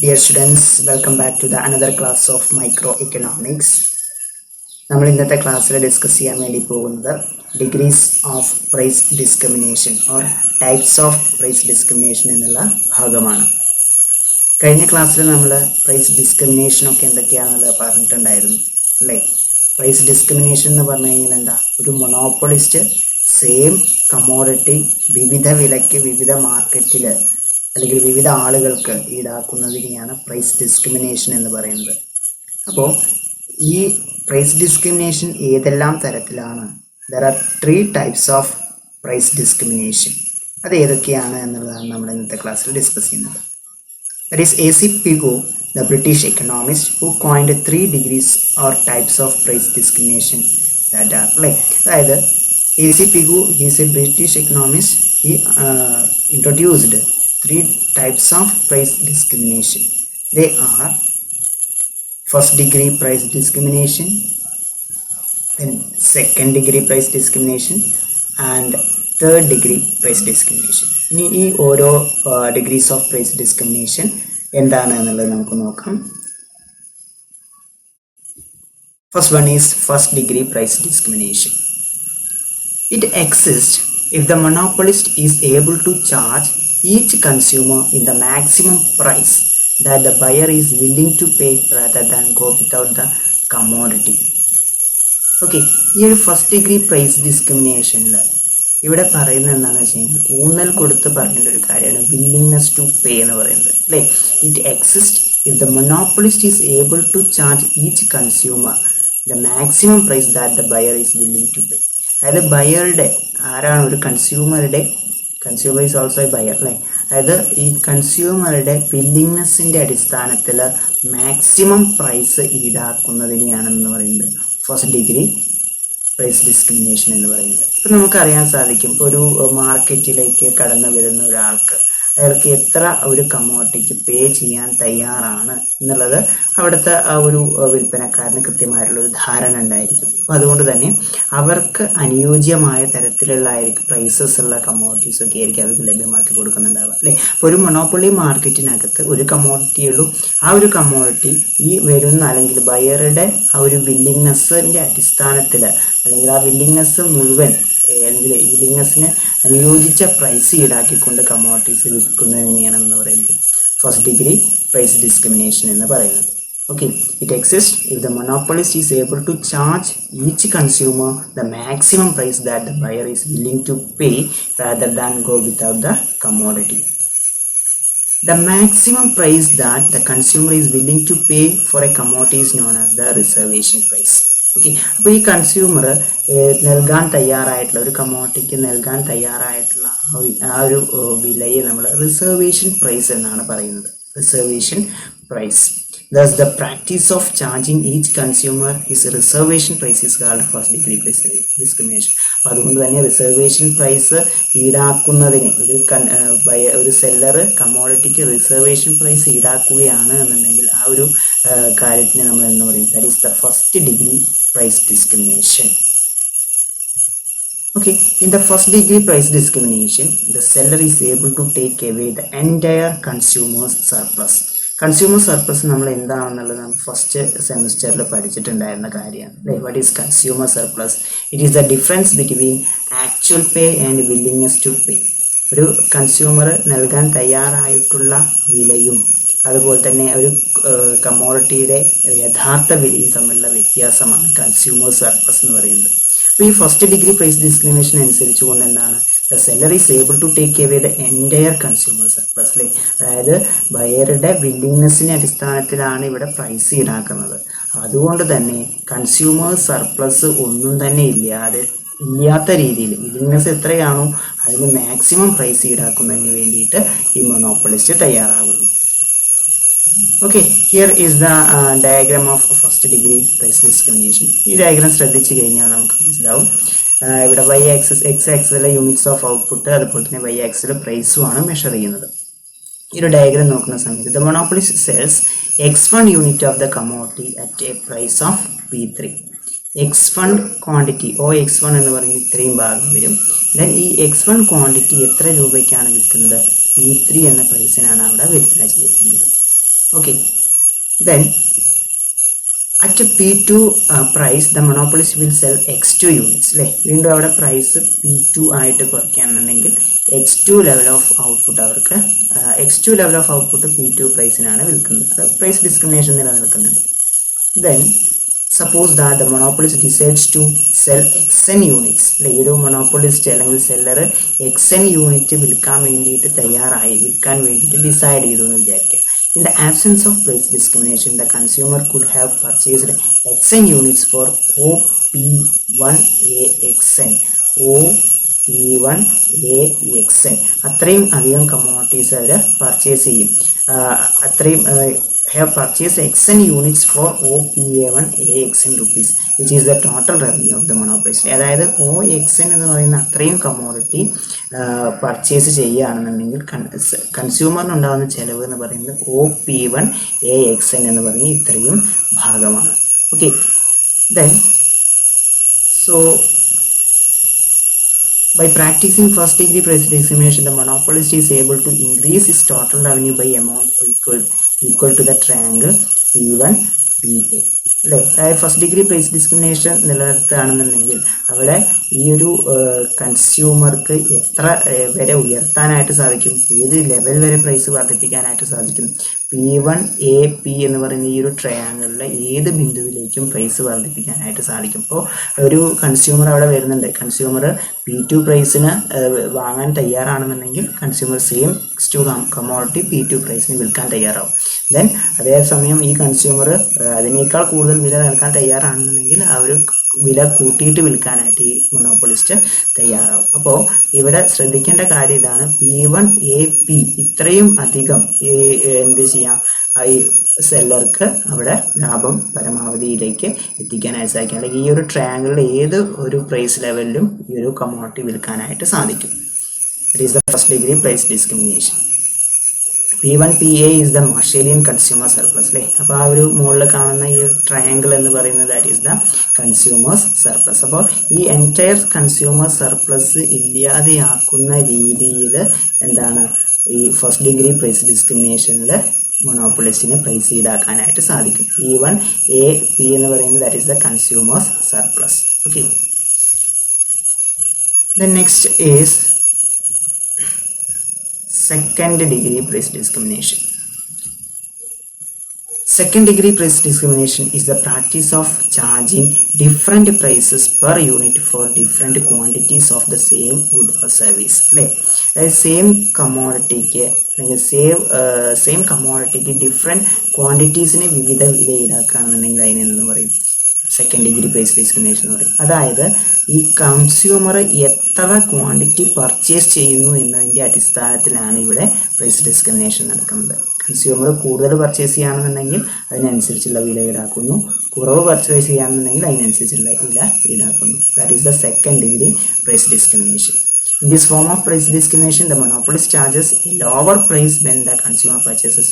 Dear students, welcome back to the another class of microeconomics. നമ്മൾ ഇന്നത്തെ ക്ലാസ്സിൽ discuss ചെയ്യാൻ വേണ്ടി പോകുന്നത് degrees of price discrimination or types of price discrimination എന്നുള്ള ഭാഗമാണ്. കഴിഞ്ഞ ക്ലാസ്സിൽ നമ്മൾ പ്രൈസ് ഡിസ്ക്രിമിനേഷനൊക്കെ എന്തൊക്കെയാണെന്നുള്ളത് പറഞ്ഞിട്ടുണ്ടായിരുന്നു അല്ലേ. പ്രൈസ് ഡിസ്ക്രിമിനേഷൻ എന്ന് പറഞ്ഞു കഴിഞ്ഞാൽ എന്താ, ഒരു മൊണോപ്പൊളിസ്റ്റ് സെയിം കമ്മോഡിറ്റി വിവിധ വിലയ്ക്ക് വിവിധ മാർക്കറ്റിൽ അല്ലെങ്കിൽ വിവിധ ആളുകൾക്ക് ഈടാക്കുന്നതിനെയാണ് പ്രൈസ് ഡിസ്ക്രിമിനേഷൻ എന്ന് പറയുന്നത്. അപ്പോൾ ഈ പ്രൈസ് ഡിസ്ക്രിമിനേഷൻ ഏതെല്ലാം തരത്തിലാണ്? There are 3 types of price discrimination. അത് ഏതൊക്കെയാണ് എന്നുള്ളതാണ് നമ്മൾ ഇന്നത്തെ ക്ലാസ്സിൽ ഡിസ്കസ് ചെയ്യുന്നത്. That is A.C. Pigou, the British economist who coined 3 degrees or types of price discrimination that are like. അതായത് A.C. Pigou, he is a British economist. He introduced 3 types of price discrimination. They are first degree price discrimination, then second degree price discrimination and third degree price discrimination. ഇനി ഈ ഓരോ degrees of price discrimination എന്താണ് എന്നുള്ളത് നമുക്ക് നോക്കാം. First one is first degree price discrimination. It exists if the monopolist is able to charge each consumer in the maximum price that the buyer is willing to pay rather than go without the commodity. Okay, ഈ ഒരു first degree price ഡിസ്ക്രിമിനേഷനിൽ ഇവിടെ പറയുന്നത് എന്താണെന്ന് വെച്ച് കഴിഞ്ഞാൽ ഊന്നൽ കൊടുത്ത് പറയേണ്ട ഒരു കാര്യമാണ് വില്ലിങ്നെസ് ടു പേ എന്ന് പറയുന്നത് അല്ലേ. It exist if the monopolist is able to charge each consumer the maximum price that the buyer is willing to pay. അതായത് ബയറുടെ ആരാണ്, ഒരു consumer is also a buyer അല്ലേ. അതായത് ഈ കൺസ്യൂമറുടെ വില്ലിങ്നെസ്സിൻ്റെ അടിസ്ഥാനത്തിൽ മാക്സിമം പ്രൈസ് ഈടാക്കുന്നതിനെയാണെന്ന് പറയുന്നത് ഫസ്റ്റ് ഡിഗ്രി പ്രൈസ് ഡിസ്ക്രിമിനേഷൻ എന്ന് പറയുന്നത്. ഇപ്പം നമുക്കറിയാൻ സാധിക്കും, ഇപ്പോൾ ഒരു മാർക്കറ്റിലേക്ക് കടന്നു വരുന്ന ഒരാൾക്ക് അയാൾക്ക് എത്ര ഒരു കമ്മോഡിറ്റിക്ക് പേ ചെയ്യാൻ തയ്യാറാണ് എന്നുള്ളത് അവിടുത്തെ ആ ഒരു വിൽപ്പനക്കാരന് കൃത്യമായിട്ടുള്ളൊരു ധാരണ ഉണ്ടായിരിക്കും. അപ്പോൾ അതുകൊണ്ട് തന്നെ അവർക്ക് അനുയോജ്യമായ തരത്തിലുള്ള പ്രൈസസ് ഉള്ള കമ്മോഡിറ്റീസ് ഒക്കെ ആയിരിക്കും അവർക്ക് ലഭ്യമാക്കി കൊടുക്കുന്നുണ്ടാവുക അല്ലേ. അപ്പോൾ ഒരു മൊണോപ്പൊളി മാർക്കറ്റിനകത്ത് ഒരു കമ്മോഡിറ്റിയേ ഉള്ളൂ. ആ ഒരു കമ്മോഡിറ്റി ഈ വരുന്ന അല്ലെങ്കിൽ ബയറുടെ ആ ഒരു വില്ലിങ്നെസ്സിൻ്റെ അടിസ്ഥാനത്തിൽ അല്ലെങ്കിൽ ആ വില്ലിങ്നെസ് മുഴുവൻ അല്ലെങ്കിൽ വില്ലിങ്നെസ്സിന് അനുയോജിച്ച പ്രൈസ് ഈടാക്കിക്കൊണ്ട് കമ്മോഡിറ്റീസ് വിൽക്കുന്നതിനെയാണെന്ന് പറയുന്നത് ഫസ്റ്റ് ഡിഗ്രി പ്രൈസ് ഡിസ്ക്രിമിനേഷൻ എന്ന് പറയുന്നത്. Okay, it exist if the monopolist is able to charge each consumer the maximum price that the buyer is willing to pay rather than go without the commodity. The maximum price that the consumer is willing to pay for a commodity is known as the reservation price. Okay, അപ്പോൾ ഈ consumer നൽകാൻ തയ്യാറായിട്ടുള്ള ഒരു കമ്മോഡിറ്റിക്ക് നൽകാൻ തയ്യാറായിട്ടുള്ള ആ ഒരു വിലയെ നമ്മൾ reservation price എന്നാണ് പറയുന്നത്. Reservation price. Thus, the practice of charging each consumer his reservation price is called first degree price discrimination. അപ്പോൾ അതുകൊണ്ട് തന്നെ റിസർവേഷൻ പ്രൈസ് ഈടാക്കുന്നതിന് ഒരു സെല്ലർ കമ്മോഡിറ്റിക്ക് റിസർവേഷൻ പ്രൈസ് ഈടാക്കുകയാണ് എന്നുണ്ടെങ്കിൽ ആ ഒരു കാര്യത്തിന് നമ്മൾ എന്ന് പറയും that is the first degree price discrimination. Okay, in the first degree price discrimination, the seller is able to take away the entire consumer's surplus. Consumer surplus നമ്മൾ എന്താണെന്നുള്ളത് നമ്മൾ ഫസ്റ്റ് സെമിസ്റ്ററിൽ പഠിച്ചിട്ടുണ്ടായിരുന്ന കാര്യമാണ് അല്ലേ. What is consumer surplus? It is the difference between actual pay and willingness to pay. ഒരു consumer നൽകാൻ തയ്യാറായിട്ടുള്ള വിലയും അതുപോലെ തന്നെ ഒരു കമ്മോഡിറ്റിയുടെ യഥാർത്ഥ വിലയും തമ്മിലുള്ള വ്യത്യാസമാണ് കൺസ്യൂമർ സർപ്ലസ് എന്ന് പറയുന്നത്. അപ്പോൾ ഈ ഫസ്റ്റ് ഡിഗ്രി പ്രൈസ് ഡിസ്ക്രിമിനേഷൻ അനുസരിച്ച് കൊണ്ട് എന്താണ്, the seller is able to take away the entire consumer surplus അല്ലേ. അതായത് ബയറുടെ വില്ലിങ്നെസ്സിൻ്റെ അടിസ്ഥാനത്തിലാണ് ഇവിടെ പ്രൈസ് ഈടാക്കുന്നത്. അതുകൊണ്ട് തന്നെ കൺസ്യൂമർ സർപ്ലസ് ഒന്നും തന്നെ ഇല്ലാത്ത രീതിയിൽ വില്ലിങ്നെസ് എത്രയാണോ അതിന് മാക്സിമം പ്രൈസ് ഈടാക്കുന്നതിന് വേണ്ടിയിട്ട് ഈ മൊണോപ്പൊളിസ്റ്റ് തയ്യാറാകുന്നു. Okay, here is the diagram of first degree price discrimination. ഈ ഡയഗ്രാം ശ്രദ്ധിച്ചു കഴിഞ്ഞാൽ നമുക്ക് മനസ്സിലാവും. ഇവിടെ വൈ ആക്സിസ് എക്സ് ആക്സിലെ യൂണിറ്റ്സ് ഓഫ് ഔട്ട്പുട്ട് അതുപോലെ തന്നെ വൈ ആക്സിലെ പ്രൈസുമാണ് മെഷർ ചെയ്യുന്നത്. ഈ ഒരു ഡയഗ്രാം നോക്കുന്ന സമയത്ത് the monopolist sells x1 unit of the commodity at a price of P3. x1 quantity OX1 എന്ന് പറയുന്നത് ഇത്രയും ഭാഗം വരും. ദെൻ ഈ x1 ക്വാണ്ടിറ്റി എത്ര രൂപയ്ക്കാണ് വിൽക്കുന്നത്? P3 എന്ന പ്രൈസിനാണ് അവിടെ വിൽപ്പന ചെയ്തിരിക്കുന്നത്. Okay, then at P2 price the monopolist will sell X2 units അല്ലേ. വീണ്ടും അവിടെ പ്രൈസ് P2 ആയിട്ട് കുറയ്ക്കുകയാണെന്നുണ്ടെങ്കിൽ X2 ലെവൽ ഓഫ് ഔട്ട്പുട്ട് അവർക്ക് X2 level of output P2 പ്രൈസിനാണ് വിൽക്കുന്നത്. പ്രൈസ് ഡിസ്ക്രിമിനേഷൻ നിലനിൽക്കുന്നുണ്ട്. Then suppose that the monopolist decides to sell xn units. ഏതൊരു മോണോപ്പൊളിസ്റ്റ് അല്ലെങ്കിൽ seller xn unit വിൽക്കാൻ വേണ്ടിയിട്ട് തയ്യാറായി, വിൽക്കാൻ വേണ്ടിയിട്ട് ഡിസൈഡ് ചെയ്തു എന്ന് വിചാരിക്കുക. In the absence of price discrimination, the consumer could have purchased xn units for OP1AXN. OP1AXN അത്രയും അധികം കമ്മോഡിറ്റീസ് അവർ പർച്ചേസ് ചെയ്യും. അത്രയും have purchased xn units for OPA1AXN rupees, which is the total revenue of the monopolist. അതായത് OXN എന്ന് പറയുന്ന അത്രയും commodity purchase ചെയ്യുകയാണെന്നുണ്ടെങ്കിൽ കൺസ്യൂമറിനുണ്ടാകുന്ന ചിലവ് എന്ന് പറയുന്നത് OP1AXN എന്ന് പറയുന്ന ഇത്രയും ഭാഗമാണ്. Okay, then so by practicing first degree price discrimination, the monopolist is able to increase its total revenue by amount equal to the triangle P1 PA. അല്ലേ, അതായത് ഫസ്റ്റ് ഡിഗ്രി പ്രൈസ് ഡിസ്ക്രിമിനേഷൻ നിലനിർത്തുകയാണെന്നുണ്ടെങ്കിൽ അവിടെ ഈ ഒരു കൺസ്യൂമർക്ക് എത്ര വരെ ഉയർത്താനായിട്ട് സാധിക്കും, ഏത് ലെവൽ വരെ പ്രൈസ് വർദ്ധിപ്പിക്കാനായിട്ട് സാധിക്കും, P1AP എന്ന് പറയുന്ന ഈ ഒരു ട്രയാങ്കിളിലെ ഏത് ബിന്ദുവിലേക്കും പ്രൈസ് വർദ്ധിപ്പിക്കാനായിട്ട് സാധിക്കും. ഇപ്പോൾ ഒരു കൺസ്യൂമർ അവിടെ വരുന്നുണ്ട്, കൺസ്യൂമർ P2 പ്രൈസിന് വാങ്ങാൻ തയ്യാറാണെന്നുണ്ടെങ്കിൽ കൺസ്യൂമർ സെയിം കമ്മോഡിറ്റി P2 പ്രൈസിന് വിൽക്കാൻ തയ്യാറാവും. ദെൻ അതേസമയം ഈ കൺസ്യൂമർ അതിനേക്കാൾ കൂടുതൽ വില നൽകാൻ തയ്യാറാണെന്നുണ്ടെങ്കിൽ ആ ഒരു വില കൂട്ടിയിട്ട് വിൽക്കാനായിട്ട് ഈ മോണോപ്പൊളിസ്റ്റ് തയ്യാറാവും. അപ്പോൾ ഇവിടെ ശ്രദ്ധിക്കേണ്ട കാര്യം ഇതാണ്, P1AP ഇത്രയും അധികം എന്ത് ചെയ്യാം, ഈ സെല്ലർക്ക് അവിടെ ലാഭം പരമാവധിയിലേക്ക് എത്തിക്കാനായിട്ട് സാധിക്കും. അല്ലെങ്കിൽ ഈ ഒരു ട്രയാങ്കിളിൽ ഏത് ഒരു പ്രൈസ് ലെവലിലും ഈ ഒരു കമ്മോഡിറ്റി വിൽക്കാനായിട്ട് സാധിക്കും. It is the first degree price discrimination. P1PA is the Marshallian consumer surplus അല്ലേ. അപ്പോൾ ആ ഒരു മുകളിൽ കാണുന്ന ഈ ട്രയാങ്കിൾ എന്ന് പറയുന്നത് that is the consumers surplus. അപ്പോൾ ഈ എൻറ്റയർ കൺസ്യൂമർ സർപ്ലസ് ഇല്ലാതെയാക്കുന്ന രീതിയിൽ എന്താണ് ഈ ഫസ്റ്റ് ഡിഗ്രി പ്രൈസ് ഡിസ്ക്രിമിനേഷനിൽ മോണോപ്പൊളിസ്റ്റിന് പ്രൈസ് ഈടാക്കാനായിട്ട് സാധിക്കും. P1AP എന്ന് പറയുന്നത് that is the consumers surplus. Okay, the next is second degree price discrimination. Second degree price discrimination is the practice of charging different prices per unit for different quantities of the same good or service. അല്ലേ, അതായത് same കമ്മോഡിറ്റിക്ക് അല്ലെങ്കിൽ same കമ്മോഡിറ്റിക്ക് different ക്വാണ്ടിറ്റീസിന് വിവിധ വില ഈടാക്കുകയാണെന്നുണ്ടെങ്കിൽ അതിനെന്ന് പറയും second degree price discrimination എന്ന് പറയും. അതായത് ഈ കൺസ്യൂമർ എത്ര ക്വാണ്ടിറ്റി പർച്ചേസ് ചെയ്യുന്നു എന്നതിൻ്റെ അടിസ്ഥാനത്തിലാണ് ഇവിടെ പ്രൈസ് ഡിസ്ക്രിമിനേഷൻ നടക്കുന്നത്. കൺസ്യൂമർ കൂടുതൽ പർച്ചേസ് ചെയ്യുകയാണെന്നുണ്ടെങ്കിൽ അതിനനുസരിച്ചുള്ള വില ഈടാക്കുന്നു, കുറവ് പർച്ചേസ് ചെയ്യുകയാണെന്നുണ്ടെങ്കിൽ അതിനനുസരിച്ചുള്ള വില ഈടാക്കുന്നു. That is the second degree price discrimination. In this form of price discrimination, the monopolist charges a lower price when the consumer purchases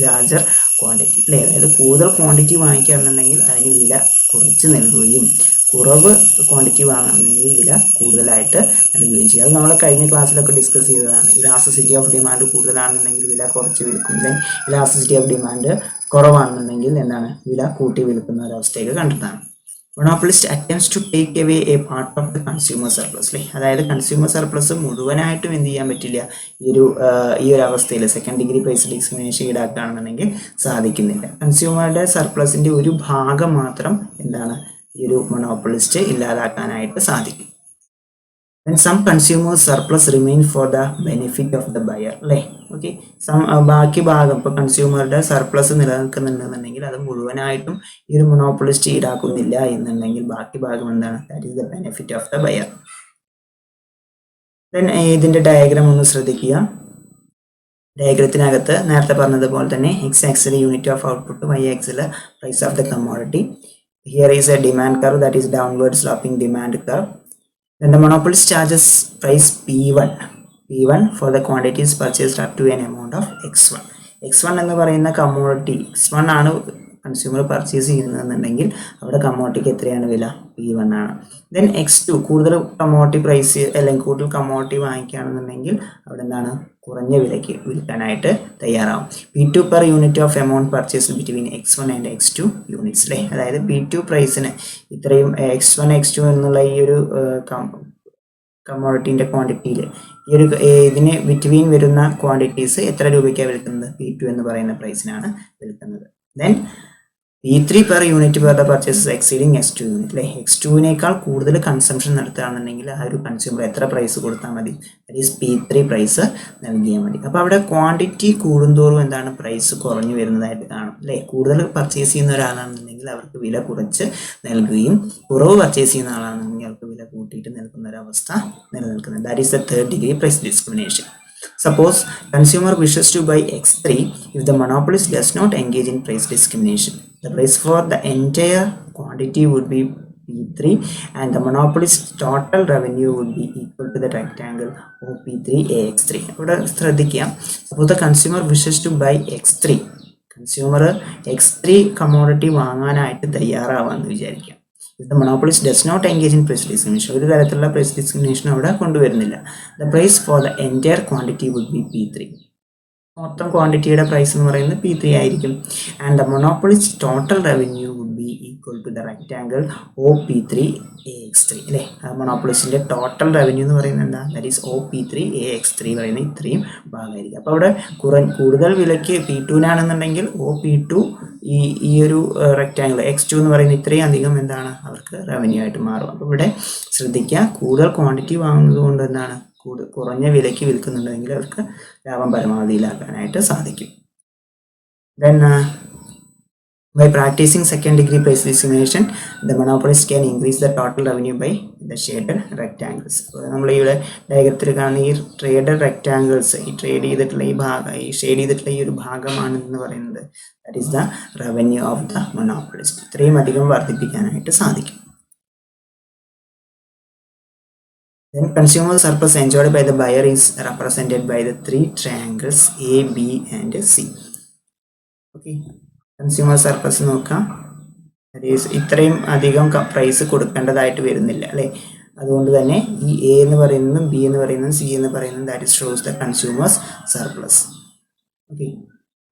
larger quantity. അല്ലേ, അതായത് കൂടുതൽ ക്വാണ്ടിറ്റി വാങ്ങിക്കുകയാണെന്നുണ്ടെങ്കിൽ അതിന് വില കുറച്ച് നൽകുകയും കുറവ് ക്വാണ്ടിറ്റി വാങ്ങുകയാണെന്നുണ്ടെങ്കിൽ വില കൂടുതലായിട്ട് നൽകുകയും ചെയ്യും. അത് നമ്മൾ കഴിഞ്ഞ ക്ലാസ്സിലൊക്കെ ഡിസ്കസ് ചെയ്തതാണ്. ഇലാസ്റ്റിസിറ്റി ഓഫ് ഡിമാൻഡ് കൂടുതലാണെന്നുണ്ടെങ്കിൽ വില കുറച്ച് വിൽക്കും, ഇലാസ്റ്റിസിറ്റി ഓഫ് ഡിമാൻഡ് കുറവാണെന്നുണ്ടെങ്കിൽ എന്താണ് വില കൂട്ടി വിൽക്കുന്ന ഒരവസ്ഥയൊക്കെ കണ്ടിട്ടാണ്. Monopolist attempts to take away a part of the consumer surplus അല്ലേ, അതായത് കൺസ്യൂമർ സർപ്ലസ് മുഴുവനായിട്ടും എന്ത് ചെയ്യാൻ പറ്റില്ല, ഈ ഒരു അവസ്ഥയിൽ സെക്കൻഡ് ഡിഗ്രി പ്രൈസ് ഡിസ്ക്രിമിനേഷൻ ഈടാക്കുകയാണെന്നുണ്ടെങ്കിൽ സാധിക്കുന്നില്ല. കൺസ്യൂമറുടെ സർപ്ലസിൻ്റെ ഒരു ഭാഗം മാത്രം എന്താണ് ഈ ഒരു മോണോപ്പൊളിസ്റ്റ് ഇല്ലാതാക്കാനായിട്ട് സാധിക്കും. Then some consumer surplus remain for the benefit of the buyer അല്ലേ. ഓക്കെ, ബാക്കി ഭാഗം ഇപ്പോൾ കൺസ്യൂമറുടെ സർപ്ലസ് നിലനിൽക്കുന്നുണ്ടെന്നുണ്ടെങ്കിൽ അത് മുഴുവനായിട്ടും ഈ ഒരു മോണോപ്പൊളിസ്റ്റ് ഈടാക്കുന്നില്ല എന്നുണ്ടെങ്കിൽ ബാക്കി ഭാഗം എന്താണ്, that is the benefit of the buyer. Then ഇതിൻ്റെ ഡയഗ്രാം ഒന്ന് ശ്രദ്ധിക്കുക. ഡയഗ്രത്തിനകത്ത് നേരത്തെ പറഞ്ഞതുപോലെ തന്നെ എക്സ് ആക്സിൽ യൂണിറ്റ് ഓഫ് ഔട്ട്പുട്ട്, വൈ ആക്സിൽ price of the commodity. Here is a demand curve that is downward sloping demand curve. Then the monopolist charges price P1 for the quantities purchased up to an amount of X1. X1 എന്ന് പറയുന്ന commodity X1 ആണ് consumer purchase ചെയ്യുന്നതെന്നുണ്ടെങ്കിൽ അവിടെ കമ്മോഡിറ്റിക്ക് എത്രയാണ് വില? P1 ആണ്. Then X2 കൂടുതൽ commodity price അല്ലെങ്കിൽ കൂടുതൽ കമ്മോഡിറ്റി വാങ്ങിക്കുകയാണെന്നുണ്ടെങ്കിൽ അവിടെ എന്താണ്? കുറഞ്ഞ വിലയ്ക്ക് വിൽക്കാനായിട്ട് തയ്യാറാവും. P2 per unit of amount purchase between X1 and X2 units അല്ലേ. അതായത് P2 പ്രൈസിന് ഇത്രയും X1 X2 എന്നുള്ള ഈ ഒരു കമ്മോഡിറ്റിൻ്റെ ക്വാണ്ടിറ്റിയിൽ ഈ ഒരു ഇതിന് ബിറ്റ്വീൻ വരുന്ന ക്വാണ്ടിറ്റീസ് എത്ര രൂപയ്ക്കാണ് വിൽക്കുന്നത്? P2 എന്ന് പറയുന്ന പ്രൈസിനാണ് വിൽക്കുന്നത്. Then P3 per unit per the purchases exceeding X2 unit അല്ലേ. X2വിനേക്കാൾ കൂടുതൽ കൺസംഷൻ നടത്തുകയാണെന്നുണ്ടെങ്കിൽ ആ ഒരു കൺസ്യൂമർ എത്ര പ്രൈസ് കൊടുത്താൽ മതി? ദാറ്റ് ഈസ് P3 പ്രൈസ് നൽകിയാൽ മതി. അപ്പോൾ അവിടെ ക്വാണ്ടിറ്റി കൂടുന്തോറും എന്താണ്? പ്രൈസ് കുറഞ്ഞു വരുന്നതായിട്ട് കാണും അല്ലേ. കൂടുതൽ പർച്ചേസ് ചെയ്യുന്ന ഒരാളാണെന്നുണ്ടെങ്കിൽ അവർക്ക് വില കുറച്ച് നൽകുകയും കുറവ് പർച്ചേസ് ചെയ്യുന്ന ആളാണെന്നുണ്ടെങ്കിൽ അവർക്ക് വില കൂട്ടിയിട്ട് നൽകുന്ന ഒരവസ്ഥ നിലനിൽക്കുന്നത്. That is the third degree price discrimination. Suppose consumer wishes to buy X3 if the monopolist does not engage in price discrimination. The price for the entire quantity would be P3 and the monopolist's total revenue would be equal to the rectangle OP3 AX3. ഇവിടെ ശ്രദ്ധിക്കുക. Suppose the consumer wishes to buy X3. Consumer X3 commodity വാങ്ങാനായിട്ട് തയ്യാറാവാന്ന് വിചാരിക്കാം. If the monopolist does not engage in price discrimination, ഒരു തരത്തിലുള്ള price discrimination അവിടെ കൊണ്ടുവരുന്നില്ല. The price for the entire quantity would be P3. മൊത്തം ക്വാണ്ടിറ്റിയുടെ price എന്ന് പറയുന്നത് P3 ആയിരിക്കും. And the monopolist total revenue would be equal to the rectangle OP3 AX3 അല്ലേ. മൊണോപ്പൊളിസ്റ്റിൻ്റെ total revenue എന്ന് പറയുന്നത് എന്താ? ദാറ്റ് ഈസ് OP3 AX3 പറയുന്ന ഇത്രയും ഭാഗമായിരിക്കും. അപ്പോൾ അവിടെ കൂടുതൽ വിലയ്ക്ക് P2നാണെന്നുണ്ടെങ്കിൽ OP2 ഈ ഒരു റെക്റ്റാങ്കിൾ X2 എന്ന് പറയുന്ന ഇത്രയും അധികം എന്താണ് അവർക്ക് റവന്യൂ ആയിട്ട് മാറും. അപ്പോൾ ഇവിടെ ശ്രദ്ധിക്കുക, കൂടുതൽ ക്വാണ്ടിറ്റി വാങ്ങുന്നത് കൊണ്ട് എന്താണ് കുറഞ്ഞ വിലയ്ക്ക് വിൽക്കുന്നുണ്ടെങ്കിൽ അവർക്ക് ലാഭം പരമാവധിയിലാക്കാനായിട്ട് സാധിക്കും. Then by practicing second degree price discrimination, the monopolist can increase the total revenue by the shaded rectangles. നമ്മൾ ഇവിടെ ഡയഗ്രത്തിൽ കാണുന്ന ഈ ട്രേഡഡ് റെക്റ്റാങ്കിൾസ്, ഈ ട്രേഡ് ചെയ്തിട്ടുള്ള ഈ ഭാഗം, ഈ ഷെയ്ഡ് ചെയ്തിട്ടുള്ള ഈ ഒരു ഭാഗമാണ് എന്ന് പറയുന്നത് that is the revenue of the monopolist. ഇത്രയും അധികം വർദ്ധിപ്പിക്കാനായിട്ട് സാധിക്കും. Then consumer surplus enjoyed by the buyer is represented by the three triangles A, B and C. Okay. Consumer surplus നോക്കാം. ഇത്രയും അധികം പ്രൈസ് കൊടുക്കേണ്ടതായിട്ട് വരുന്നില്ല അല്ലേ. അതുകൊണ്ട് തന്നെ ഈ A എന്ന് പറയുന്നതും B എന്ന് പറയുന്നതും C എന്ന് പറയുന്നതും that is shows the consumers surplus. Okay,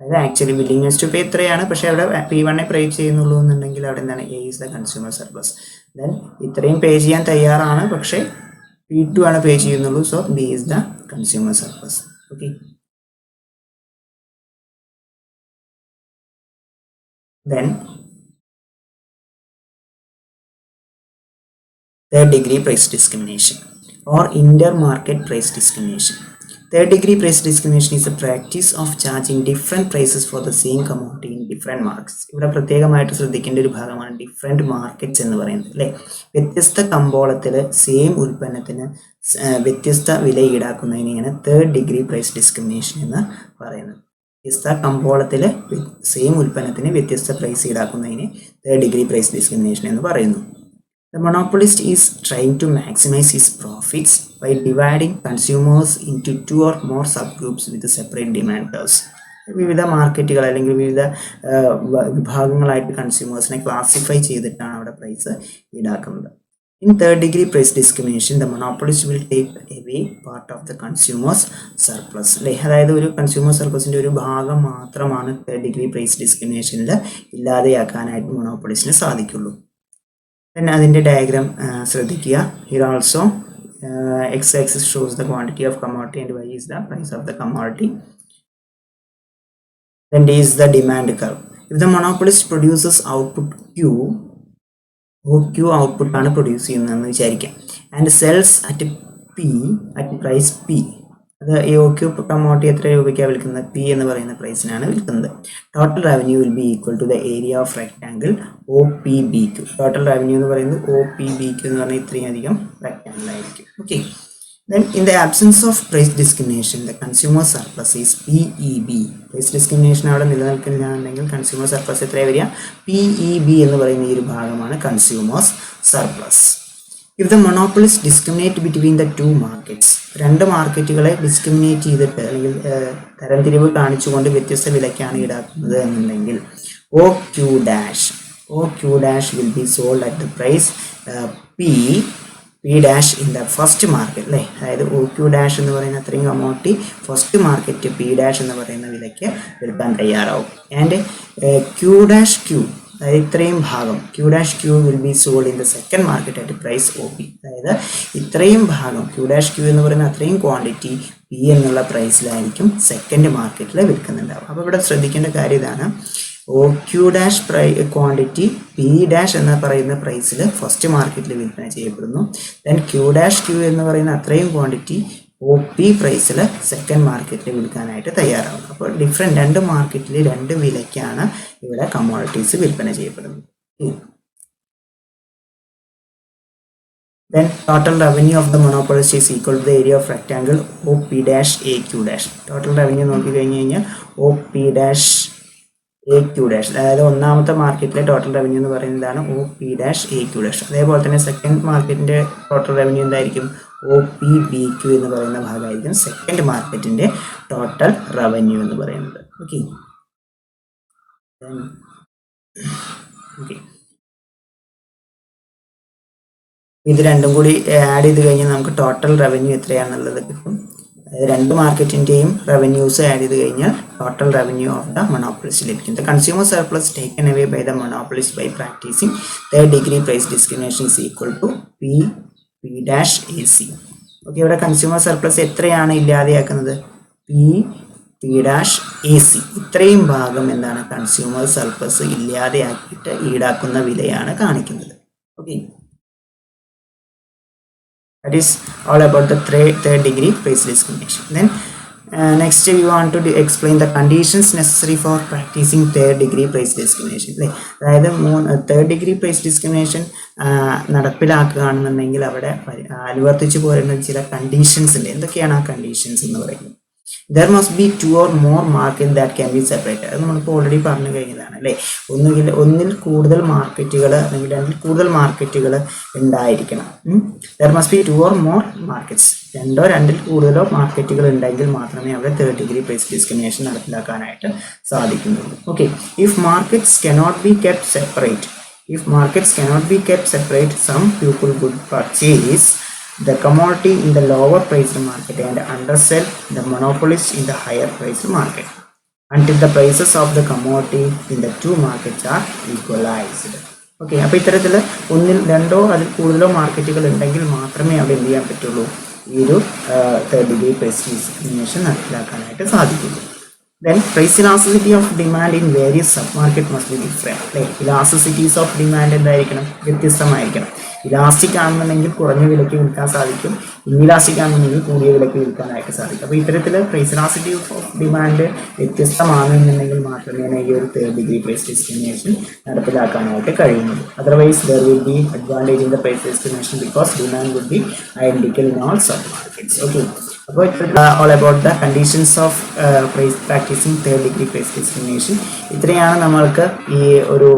അതായത് ആക്ച്വലി വില്ലിങ്നെസ് ടു പേ ഇത്രയാണ്, പക്ഷേ അവിടെ P1 പേ ചെയ്യുന്നുള്ളൂ എന്നുണ്ടെങ്കിൽ അവിടെ എന്താണ് A is the consumer surplus. Then ഇത്രയും പേ ചെയ്യാൻ തയ്യാറാണ്, പക്ഷേ P2 ആണ് പേ ചെയ്യുന്നുള്ളൂ. So B is the consumer surplus. Okay, then third degree price discrimination or inter-market price discrimination. Third degree price discrimination is a practice of charging different prices for the same commodity in different markets. ഇവിടെ പ്രത്യേകമായിട്ട് ശ്രദ്ധിക്കേണ്ട ഒരു ഭാഗമാണ് different markets എന്ന് പറയുന്നത് അല്ലേ. വ്യത്യസ്ത കമ്പോളത്തിൽ സെയിം ഉൽപ്പന്നത്തിന് വ്യത്യസ്ത വില ഈടാക്കുന്നതിനെയാണ് തേർഡ് ഡിഗ്രി പ്രൈസ് ഡിസ്ക്രിമിനേഷൻ എന്ന് പറയുന്നത്. വ്യത്യസ്ത കമ്പോളത്തിൽ സെയിം ഉൽപ്പന്നത്തിന് വ്യത്യസ്ത പ്രൈസ് ഈടാക്കുന്നതിന് തേർഡ് ഡിഗ്രി പ്രൈസ് ഡിസ്ക്രിമിനേഷൻ എന്ന് പറയുന്നു. The monopolist is trying to maximize his profits by dividing consumers into two or more subgroups with separate demand curves. വിവിധ മാർക്കറ്റുകൾ അല്ലെങ്കിൽ വിവിധ വിഭാഗങ്ങളായിട്ട് കൺസ്യൂമേഴ്സിനെ ക്ലാസിഫൈ ചെയ്തിട്ടാണ് അവിടെ പ്രൈസ് ഈടാക്കുന്നത്. In third degree price discrimination, the monopolist will take away part of the consumer's surplus. അതായത് ഒരു consumer സർപ്ലസിൻ്റെ ഒരു ഭാഗം മാത്രമാണ് തേർഡ് ഡിഗ്രി പ്രൈസ് ഡിസ്ക്രിമിനേഷനിൽ ഇല്ലാതെയാക്കാനായിട്ട് മൊണോപ്പൊളിസ്റ്റിന് സാധിക്കുള്ളൂ. പിന്നെ അതിൻ്റെ ഡയഗ്രാം ശ്രദ്ധിക്കുക. Here also X axis shows the quantity of commodity and Y is the price of the commodity. Then D is the demand curve. If the monopolist produces output Q, Q output ആണ് produce ചെയ്യുന്നതെന്ന് വിചാരിക്കാം, and sells at P at price P. അത് ഈ OQ commodity എത്ര രൂപയ്ക്കാണ് വിൽക്കുന്നത്? P എന്ന് പറയുന്ന പ്രൈസിനാണ് വിൽക്കുന്നത്. Total revenue will be equal to the area of rectangle OPBQ. Total revenue എന്ന് പറയുന്നത് OPBQ എന്ന് പറഞ്ഞാൽ ഇത്രയും അധികം റെക്ടാങ്കിൾ ആയിരിക്കും. Okay, then in the absence of price discrimination, the consumer surplus is PEB. Price discrimination അവിടെ നിലനിൽക്കുകയാണെങ്കിൽ കൺസ്യൂമർ സർപ്ലസ് എത്രയാണ് വരിക? PEB എന്ന് പറയുന്ന ഈ ഒരു ഭാഗമാണ് consumers surplus. If the monopolists discriminate between the two markets, രണ്ട് മാർക്കറ്റുകളെ ഡിസ്ക്രിമിനേറ്റ് ചെയ്തിട്ട് അല്ലെങ്കിൽ തരംതിരിവ് കാണിച്ചുകൊണ്ട് വ്യത്യസ്ത വിലയ്ക്കാണ് ഈടാക്കുന്നത് എന്നുണ്ടെങ്കിൽ O Q dash will be sold at the price P dash in the first market അല്ലേ. അതായത് ഒ ക്യൂ ഡാഷ് എന്ന് പറയുന്ന അത്രയും commodity first market P dash എന്ന് പറയുന്ന വിലയ്ക്ക് വിൽക്കാൻ തയ്യാറാവും. ആൻഡ് ക്യൂ ഡാഷ് ക്യൂ, അതായത് ഇത്രയും ഭാഗം Q dash Q will be sold in the second market at price O P. അതായത് ഇത്രയും ഭാഗം ക്യൂ ഡാഷ് ക്യൂ എന്ന് പറയുന്ന അത്രയും ക്വാണ്ടിറ്റി പി എന്നുള്ള പ്രൈസിലായിരിക്കും സെക്കൻഡ് മാർക്കറ്റിൽ വിൽക്കുന്നുണ്ടാവും. അപ്പോൾ ഇവിടെ ശ്രദ്ധിക്കേണ്ട കാര്യം ഇതാണ്, O Q dash quantity P dash എന്ന് പറയുന്ന പ്രൈസിൽ ഫസ്റ്റ് മാർക്കറ്റിൽ വിൽപ്പന ചെയ്യപ്പെടുന്നു. ദെൻ ക്യൂ ഡാഷ് ക്യൂ എന്ന് പറയുന്ന അത്രയും ക്വാണ്ടിറ്റി ഒ പി പ്രൈസിൽ സെക്കൻഡ് മാർക്കറ്റിൽ വിൽക്കാനായിട്ട് തയ്യാറാവും. അപ്പോൾ രണ്ട് മാർക്കറ്റിൽ രണ്ട് വിലയ്ക്കാണ് ഇവിടെ കമ്മോഡിറ്റീസ് വിൽപ്പന ചെയ്യപ്പെടുന്നത്. Then total revenue of the monopolist is equal to the area of rectangle OP dash AQ dash. Total revenue നോക്കി കഴിഞ്ഞ് കഴിഞ്ഞാൽ OP dash AQ dash, അതായത് ഒന്നാമത്തെ മാർക്കറ്റിലെ ടോട്ടൽ റവന്യൂ എന്ന് പറയുന്നതാണ് OP dash AQ dash. അതേപോലെ തന്നെ സെക്കൻഡ് മാർക്കറ്റിന്റെ ടോട്ടൽ റവന്യൂ എന്തായിരിക്കും, OPBQ എന്ന് പറയുന്ന ഭാഗമായിരിക്കും സെക്കൻഡ് മാർക്കറ്റിന്റെ ടോട്ടൽ റവന്യൂ എന്ന് പറയുന്നത്. ഓക്കെ ഇത് രണ്ടും കൂടി ആഡ് ചെയ്ത് കഴിഞ്ഞാൽ നമുക്ക് ടോട്ടൽ റവന്യൂ എത്രയാണെന്നുള്ളത് കിട്ടും. അതായത് രണ്ട് മാർക്കറ്റിൻ്റെയും റവന്യൂസ് ആഡ് ചെയ്ത് കഴിഞ്ഞാൽ total revenue of the monopolist ലഭിക്കും. The consumer surplus taken away by the monopolist by practicing third degree price discrimination is equal to P dash A C. Okay, ഇവിടെ consumer surplus എത്രയാണ് ഇല്ലാതെയാക്കുന്നത്, P dash A C. ഇത്രയും ഭാഗം എന്താണ് consumer surplus ഇല്ലാതെയാക്കിയിട്ട് ഈടാക്കുന്ന വിലയാണ് കാണിക്കുന്നത്. Okay, that is all about the third degree price discrimination. Then next we want to explain the conditions necessary for practicing third degree price discrimination. അതായത് third degree price discrimination നടപ്പിലാക്കുകയാണെന്നുണ്ടെങ്കിൽ അവിടെ അനുവർത്തിച്ചു പോരുന്ന ചില conditions ഉണ്ട്. എന്തൊക്കെയാണ് ആ കണ്ടീഷൻസ് എന്ന് പറയുന്നത്? There must be two or more markets that can be separated. അത് നമ്മളിപ്പോൾ ഓൾറെഡി പറഞ്ഞു കഴിഞ്ഞതാണ് അല്ലേ. ഒന്നിൽ കൂടുതൽ മാർക്കറ്റുകൾ അല്ലെങ്കിൽ രണ്ടിൽ കൂടുതൽ മാർക്കറ്റുകൾ ഉണ്ടായിരിക്കണം. There must be two or more markets. രണ്ടിൽ കൂടുതലോ മാർക്കറ്റുകൾ ഉണ്ടെങ്കിൽ മാത്രമേ അവിടെ തേർഡ് ഡിഗ്രി പ്രൈസ് ഡിസ്ക്രിമിനേഷൻ നടപ്പിലാക്കാനായിട്ട് സാധിക്കുന്നുള്ളൂ. Okay, if markets cannot be kept separate, some people would purchase the commodity in the lower priced market and undersell the monopolist in the higher priced market until the prices of the commodity in the two markets are equalized. Okay, അപ്പോൾ ഇത്തരത്തിൽ ഒന്നിൽ രണ്ടോ അതിൽ കൂടുതലോ മാർക്കറ്റുകൾ ഉണ്ടെങ്കിൽ മാത്രമേ അവിടെ എന്ത് ചെയ്യാൻ പറ്റുള്ളൂ, ഈ ഒരു തേർഡ് ഡിഗ്രി പ്രൈസ് ഡിസ്ക്രിമിനേഷൻ നടപ്പിലാക്കാനായിട്ട് സാധിക്കുള്ളൂ. Then price elasticity of demand in various submarket must be different. Elasticities of demand എന്തായിരിക്കണം, വ്യത്യസ്തമായിരിക്കണം. ഇലാസ്റ്റിക് ആണെന്നുണ്ടെങ്കിൽ കുറഞ്ഞ വിലയ്ക്ക് വിൽക്കാൻ സാധിക്കും, ഇൻഇലാസ്റ്റിക് ആണെന്നുണ്ടെങ്കിൽ കൂടിയ വിലയ്ക്ക് വിൽക്കാനായിട്ട് സാധിക്കും. അപ്പോൾ ഇത്തരത്തിൽ പ്രൈസ് ഇലാസ്റ്റിസിറ്റി ഓഫ് ഡിമാൻഡ് വ്യത്യസ്തമാണെന്നുണ്ടെങ്കിൽ മാത്രമേ ഈ ഒരു തേർഡ് ഡിഗ്രി പ്രൈസ് ഡിസ്ക്രിമിനേഷൻ നടപ്പിലാക്കാനായിട്ട് കഴിയുന്നത്. Otherwise there will be advantage in the price discrimination because demand would be identical in all sub markets. Okay, അപ്പോൾ all about the conditions of practicing third degree price discrimination. ഇത്രയാണ് നമ്മൾക്ക് ഈ ഒരു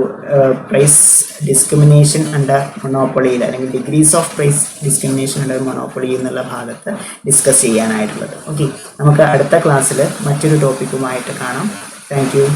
price discrimination under മൊണോപ്പൊളിയിൽ അല്ലെങ്കിൽ degrees of price discrimination under monopoly എന്നുള്ള ഭാഗത്ത് discuss ചെയ്യാനായിട്ടുള്ളത്. Okay, നമുക്ക് അടുത്ത ക്ലാസ്സിൽ മറ്റൊരു ടോപ്പിക്കുമായിട്ട് കാണാം. Thank you.